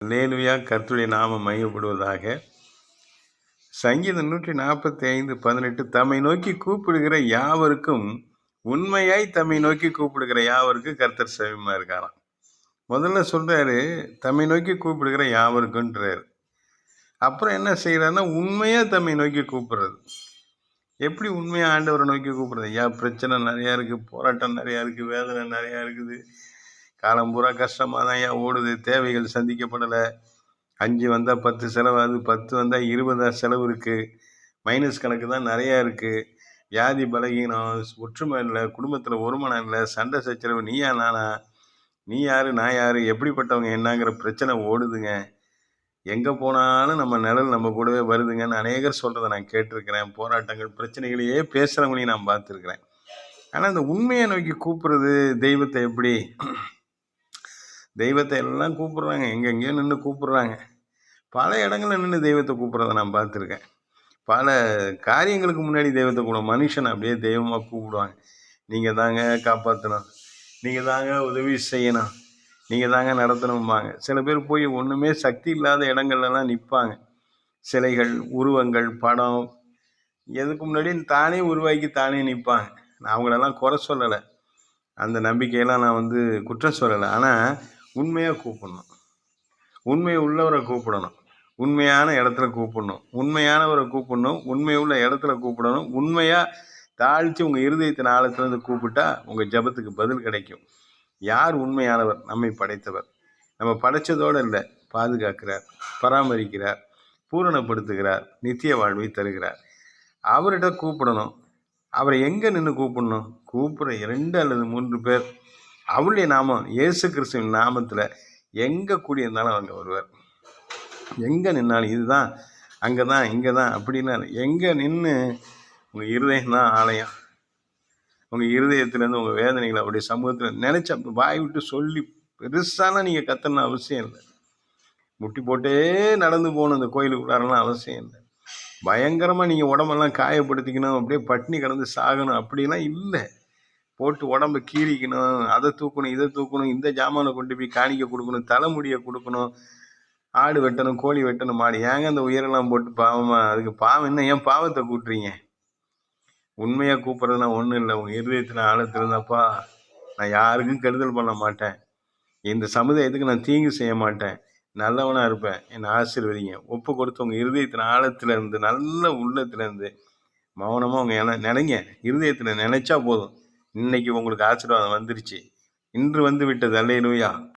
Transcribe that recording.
அல்லேலூயா, கர்த்தருடைய நாமம் மையப்படுவதாக. சங்கீதம் 145:18 தம்மை நோக்கி கூப்பிடுகிற யாவருக்கும், உண்மையாய் தம்மை நோக்கி கூப்பிடுகிற யாவருக்கும் கர்த்தர் செவிமா இருக்காராம். முதல்ல சொல்றாரு, தம்மை நோக்கி கூப்பிடுகிற யாவருக்குன்றாரு. அப்புறம் என்ன செய்யறாருன்னா, உண்மையா தம்மை நோக்கி கூப்பிடுறது. எப்படி உண்மையா ஆண்டவரை நோக்கி கூப்பிடுறது? ஐயா, பிரச்சனை நிறையா இருக்கு, போராட்டம் நிறையா இருக்கு, வேதனை நிறையா இருக்குது, காலம் பூரா கஷ்டமாக தான் ஐயா ஓடுது, தேவைகள் சந்திக்கப்படலை, 5 வந்தால் 10 செலவாகுது, 10 வந்தால் 20 செலவு இருக்குது, மைனஸ் கணக்கு தான் நிறையா இருக்குது, வியாதி பலகீனம், ஒற்றுமை இல்லை, குடும்பத்தில் ஒருமனம் இல்லை, சண்டை சச்சரவு, நீயா நானா, நீ யாரு நான் யாரு, எப்படிப்பட்டவங்க என்னங்கிற பிரச்சனை ஓடுதுங்க. எங்கே போனாலும் நம்ம நிழல் நம்ம கூடவே வருதுங்கன்னு அநேகர் சொல்கிறத நான் கேட்டிருக்கிறேன். போராட்டங்கள் பிரச்சனைகளையே பேசுகிறவங்களையும் நான் பார்த்துருக்குறேன். ஆனால் இந்த உண்மையை நோக்கி கூப்பிட்றது தெய்வத்தை எப்படி? தெய்வத்தை எல்லாம் கூப்பிட்றாங்க, எங்கெங்கேயோ நின்று கூப்பிட்றாங்க. பல இடங்களில் நின்று தெய்வத்தை கூப்பிட்றத நான் பார்த்துருக்கேன். பல காரியங்களுக்கு முன்னாடி தெய்வத்தை கூப்பிடுவோம். மனுஷனை அப்படியே தெய்வமாக கூப்பிடுவாங்க. நீங்கள் தாங்க காப்பாற்றணும், நீங்கள் தாங்க உதவி செய்யணும், நீங்கள் தாங்க நடத்தணும்பாங்க. சில பேர் போய் ஒன்றுமே சக்தி இல்லாத இடங்கள்லாம் நிற்பாங்க. சிலைகள், உருவங்கள், படம், எதுக்கு முன்னாடி தானே உருவாக்கி தானே நிற்பாங்க. நான் அவங்களெல்லாம் குறை சொல்லலை, அந்த நம்பிக்கையெல்லாம் நான் குற்றம் சொல்லலை. ஆனால் உண்மையாக கூப்பிடணும், உண்மை உள்ளவரை கூப்பிடணும், உண்மையான இடத்துல கூப்பிடணும், உண்மையானவரை கூப்பிடணும், உண்மை உள்ள இடத்துல கூப்பிடணும். உண்மையாக தாழ்த்தி உங்கள் இருதயத்தின் ஆழத்துலேருந்து கூப்பிட்டா உங்கள் ஜபத்துக்கு பதில் கிடைக்கும். யார் உண்மையானவர்? நம்மை படைத்தவர். நம்ம படைத்ததோடு இல்லை, பாதுகாக்கிறார், பராமரிக்கிறார், பூரணப்படுத்துகிறார், நித்திய வாழ்வை தருகிறார். அவர்கிட்ட கூப்பிடணும். அவரை எங்கே நின்று கூப்பிடணும்? கூப்பிட்ற 2 அல்லது 3 பேர் அவருடைய நாமம், இயேசு கிறிஸ்துவின் நாமத்தில் எங்கே கூடியிருந்தாலும் அவங்க வருவார். எங்கே நின்னாலும் இதுதான், அங்கே தான், இங்கே தான் அப்படின்னா எங்கே நின்று உங்கள் இருதயம் தான் ஆலயம். உங்கள் இருதயத்துலேருந்து உங்கள் வேதனைகளை அவருடைய சமூகத்தில் நினச்ச வாய் விட்டு சொல்லி பெருசாலாம் நீங்கள் கத்தணும் அவசியம் இல்லை. முட்டி போட்டே நடந்து போகணும் இந்த கோயிலுக்குள்ளாரெல்லாம் அவசியம் இல்லை. பயங்கரமாக நீங்கள் உடம்பெல்லாம் காயப்படுத்திக்கணும், அப்படியே பட்டினி கிடந்து சாகணும் அப்படிலாம் இல்லை. போட்டு உடம்பை கீறிக்கணும், அதை தூக்கணும், இதை தூக்கணும், இந்த ஜாமானை கொண்டு போய் காணிக்க கொடுக்கணும், தலைமுடியை கொடுக்கணும், ஆடு வெட்டணும், கோழி வெட்டணும், மாடு. ஏங்க அந்த உயிரெல்லாம் போட்டு பாவமாக? அதுக்கு பாவம் என்ன? ஏன் பாவத்தை கூட்டுறீங்க? உண்மையாக கூப்பிட்றதுனா ஒன்றும் இல்லை. உங்கள் இருதயத்தில் ஆழத்திருந்தாப்பா, நான் யாருக்கும் கெடுதல் பண்ண மாட்டேன், இந்த சமுதாயத்துக்கு நான் தீங்கு செய்ய மாட்டேன், நல்லவனாக இருப்பேன், என்னை ஆசீர்வதிங்க. ஒப்பு கொடுத்து உங்கள் இருதயத்தின் ஆழத்துலேருந்து, நல்ல உள்ளத்துலேருந்து மௌனமாக உங்கள் நினைங்க. இருதயத்தில் நினைச்சா போதும், இன்னைக்கு உங்களுக்கு ஆசீர்வாதம் வந்துருச்சு, இன்று வந்து விட்டது. அல்லேலூயா.